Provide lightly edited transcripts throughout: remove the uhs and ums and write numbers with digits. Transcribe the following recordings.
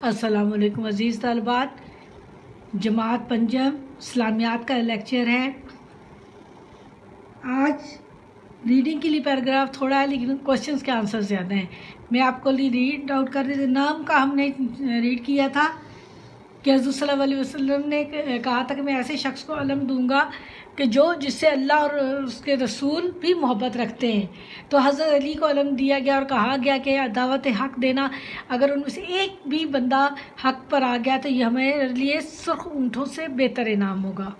अस्सलाम वालेकुम अज़ीज़ तालिबात। जमात पंजम इस्लामियात का लेक्चर है। आज रीडिंग के लिए पैराग्राफ थोड़ा है लेकिन क्वेश्चंस के आंसर ज़्यादा हैं। मैं आपको रीड आउट कर रही थी। नाम का हमने रीड किया था कि हज़रत सल्लल्लाहु अलैहि वसल्लम ने कहा था कि मैं ऐसे शख्स को इल्म दूंगा कि जो जिससे अल्लाह और उसके रसूल भी मोहब्बत रखते हैं। तो हज़रत अली को इल्म दिया गया और कहा गया कि दावत हक़ देना, अगर उनमें से एक भी बंदा हक़ पर आ गया तो ये हमारे लिए सुर्ख ऊँटों से बेहतर इनाम होगा।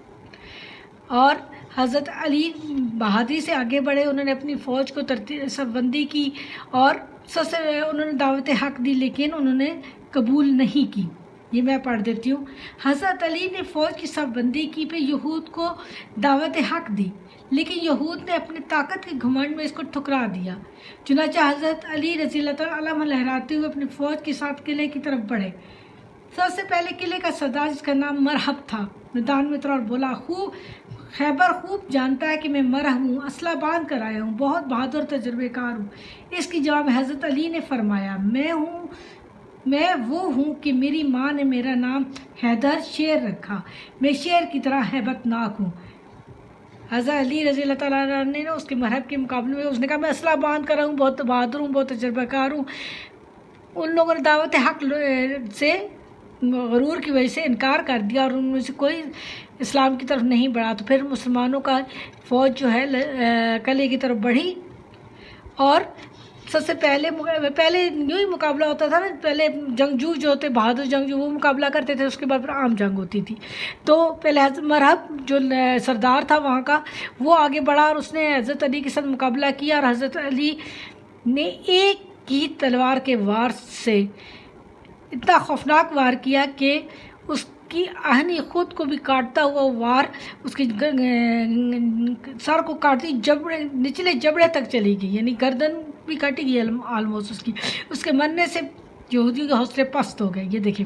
और हज़रत अली बहादुरी से आगे बढ़े, उन्होंने अपनी फ़ौज को तरतीब बंदी की और सबसे उन्होंने दावत हक़ दी लेकिन उन्होंने कबूल नहीं की। ये मैं पढ़ देती हूँ। हज़रत अली ने फ़ौज की सबबंदी की, फिर यहूद को दावत हक़ दी लेकिन यहूद ने अपनी ताकत के घमंड में इसको ठुकरा दिया। चुनांचे हज़रत अली रज़ियल्लाहु तआला अन्हु लहराते हुए अपनी फ़ौज के साथ किले की तरफ बढ़े। सबसे पहले किले का सरदार, जिसका नाम मरहब था, मैदान में उतरा और बोला, खैबर खूब जानता है कि मैं मरहब हूँ, असला बांध कर आया हूँ, बहुत बहादुर तजर्बेकार हूँ। इसकी जवाब में हज़रत अली ने फरमाया, मैं वो हूँ कि मेरी माँ ने मेरा नाम हैदर शेर रखा, मैं शेर की तरह हैबतनाक हूँ। हज़रत अली रज़ियल्लाहु तआला अन्हु ने उसके मरहब के मुकाबले में उसने कहा, मैं असला बांध कर हूँ, बहुत बहादुर हूँ, बहुत तजर्बेकार हूँ। उन लोगों ने दावत हक़ से गरूर की वजह से इनकार कर दिया और उनमें से कोई इस्लाम की तरफ नहीं बढ़ा। तो फिर मुसलमानों का फ़ौज जो है किले की तरफ बढ़ी और सबसे पहले यूँ ही मुकाबला होता था ना, पहले जंगजू जो होते बहादुर जंगजू वो मुकाबला करते थे, उसके बाद फिर आम जंग होती थी। तो पहले मरहब जो सरदार था वहाँ का, वो आगे बढ़ा और उसने हज़रत अली के साथ मुकाबला किया और हज़रत अली ने एक ही तलवार के वार से इतना खौफनाक वार किया कि उसकी आहनी खुद को भी काटता हुआ वार उसके सर को काटती जबड़े निचले जबड़े तक चली गई, यानी गर्दन भी कटी गई आलमोस्ट उसकी। उसके मरने से यहूदियों के हौसले पस्त हो गए। ये देखिए,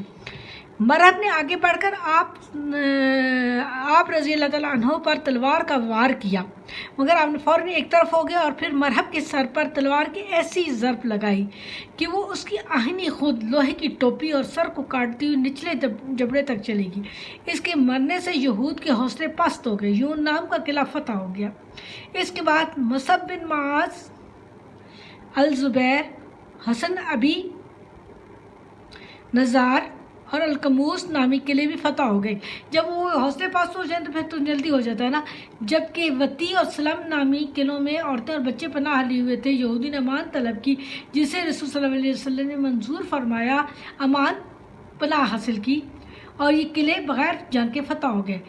मरहब ने आगे बढ़कर आप रज़ियल्लाहु तआला अन्हु पर तलवार का वार किया, मगर आपने फ़ौरन एक तरफ हो गया और फिर मरहब के सर पर तलवार की ऐसी ज़रब लगाई कि वो उसकी आहनी खुद लोहे की टोपी और सर को काटती हुई निचले जबड़े तक चलेगी। इसके मरने से यहूद के हौसले पस्त हो गए। यूं नाम का किला फतह हो गया। इसके बाद मुसअब बिन मुआज़, अल ज़ुबैर, हसन अबी, नज़ार और अलकमूस नामी किले भी फतह हो गए। जब वो हौसले पास हो जाए तो फिर तो जल्दी हो जाता है ना। जबकि वती और सलम नामी किलों में औरतें और बच्चे पनाह लिए हुए थे। यहूदी ने अमान तलब की, जिसे रसूल सल्लल्लाहु अलैहि वसल्लम ने मंजूर फरमाया, अमान पनाह हासिल की और ये किले बग़ैर जंग के फतह हो गए।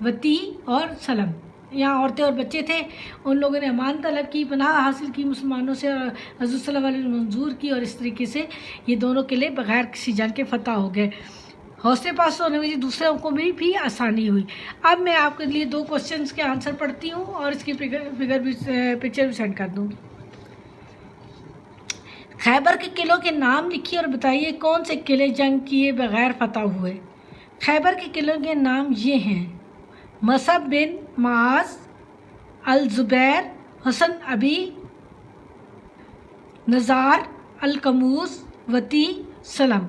वती और सलम, यहाँ औरतें और बच्चे थे, उन लोगों ने अमान तलब की, पनाह हासिल की मुसलमानों से और हज़रत सल्लल्लाहु अलैहि वसल्लम मंजूर की और इस तरीके से ये दोनों किले बग़ैर किसी जंग के फतह हो गए। हौसले पास होने में दूसरों को भी आसानी हुई। अब मैं आपके लिए 2 क्वेश्चंस के आंसर पढ़ती हूँ और इसकी पिक्चर भी सेंड कर दूँगी। खैबर के किलों के नाम लिखिए और बताइए कौन से किले जंग किए बग़ैर फतह हुए। खैबर के किलों के नाम ये हैं: मुसअब बिन मुआज़, अल ज़ुबैर, हसन अबी, नज़ार, अलकमूस, वती, सलम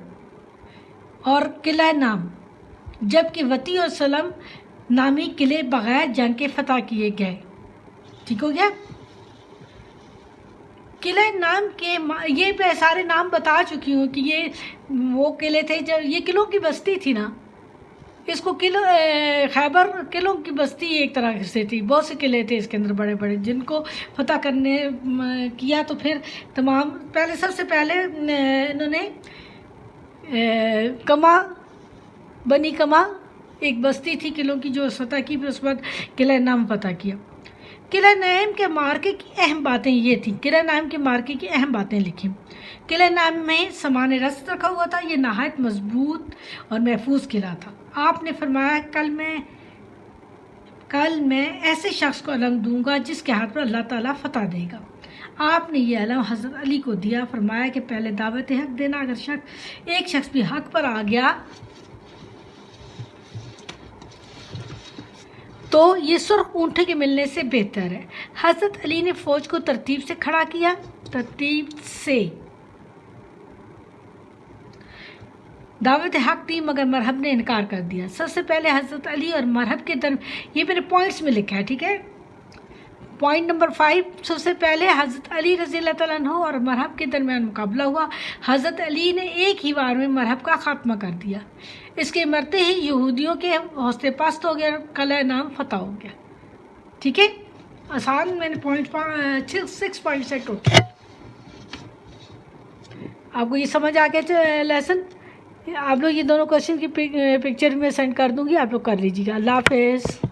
और किला नाम। जबकि वती और सलम नामी किले बग़ैर जंग के फतह किए गए। ठीक हो गया। किले नाम के ये मैं सारे नाम बता चुकी हूँ कि ये वो किले थे जब ये किलों की बस्ती थी ना। इसको खैबर किलों की बस्ती एक तरह से थी। बहुत से किले थे इसके अंदर बड़े बड़े, जिनको फतह करने किया। तो फिर तमाम पहले सबसे पहले इन्होंने बनी कमा एक बस्ती थी किलों की जो फतह की, फिर उसके बाद किला नाम फतह किया। किला नाम के मार्के की अहम बातें ये थी। किला नाम के मार्के की अहम बातें लिखी। किला नाम में सामान रस्त रखा हुआ था। ये नहायत मजबूत और महफूज किला था। आपने फरमाया, कल मैं ऐसे शख्स को इल्म दूंगा जिसके हाथ पर अल्लाह ताला फतह देगा। आपने ये इल्म हज़रत अली को दिया। फरमाया कि पहले दावत हक़ देना, अगर एक शख्स भी हक़ पर आ गया तो ये सुर्ख ऊँटे के मिलने से बेहतर है। हज़रत अली ने फ़ौज को तरतीब से खड़ा किया। तरतीब से دعوت حق تھی مگر مرحب نے انکار کر دیا. سب سے پہلے حضرت علی اور مرحب کے یہ میرے پوائنٹس میں لکھا ہے, ٹھیک ہے. پوائنٹ نمبر 5, سب سے پہلے حضرت علی رضی اللہ تعالیٰ عنہ اور مرحب کے درمیان مقابلہ ہوا. حضرت علی نے ایک ہی بار میں مرحب کا خاتمہ کر دیا. اس کے مرتے ہی یہودیوں کے حوصلے پست ہو گیا, قلعہ نام فتح ہو گیا. ٹھیک ہے, آسان میں نے پوائنٹ 6 پوائنٹ سے ٹوٹل. آپ کو یہ سمجھ آ گیا لیسن. آپ لوگ یہ دونوں کوشچن کی پکچر میں سینڈ کر دوں گی, آپ لوگ کر لیجیے گا. اللہ حافظ.